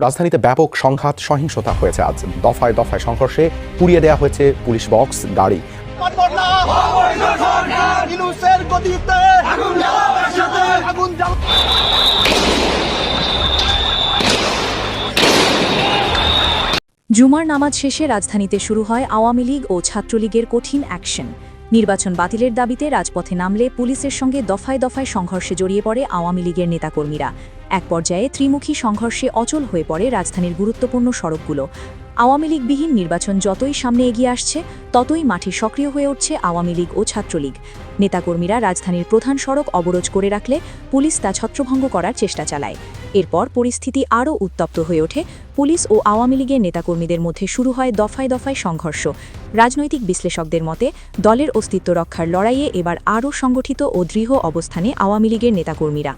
রাজধানীতে ব্যাপক সংঘাত সহিংসতা হয়েছে আজ। দফায় দফায় সংঘর্ষে পুড়িয়ে দেওয়া হয়েছে পুলিশ বক্স, গাড়ি। জুমার নামাজ শেষে রাজধানীতে শুরু হয় আওয়ামী লীগ ও ছাত্রলীগের কঠিন অ্যাকশন। নির্বাচন বাতিলের দাবিতে রাজপথে নামলে পুলিশের সঙ্গে দফায় দফায় সংঘর্ষে জড়িয়ে পড়ে আওয়ামী লীগের নেতাকর্মীরা। এক পর্যায়ে ত্রিমুখী সংঘর্ষে অচল হয়ে পড়ে রাজধানীর গুরুত্বপূর্ণ সড়কগুলো। আওয়ামী লীগবিহীন নির্বাচন যতই সামনে এগিয়ে আসছে, ততই মাঠে সক্রিয় হয়ে উঠছে আওয়ামী লীগ ও ছাত্রলীগ। নেতাকর্মীরা রাজধানীর প্রধান সড়ক অবরোধ করে রাখলে পুলিশ তা ছত্রভঙ্গ করার চেষ্টা চালায়। এরপর পরিস্থিতি আরও উত্তপ্ত হয়ে ওঠে। পুলিশ ও আওয়ামী লীগের নেতাকর্মীদের মধ্যে শুরু হয় দফায় দফায় সংঘর্ষ। রাজনৈতিক বিশ্লেষকদের মতে, দলের অস্তিত্ব রক্ষার লড়াইয়ে এবার আরও সংগঠিত ও দৃঢ় অবস্থানে আওয়ামী লীগের নেতাকর্মীরা।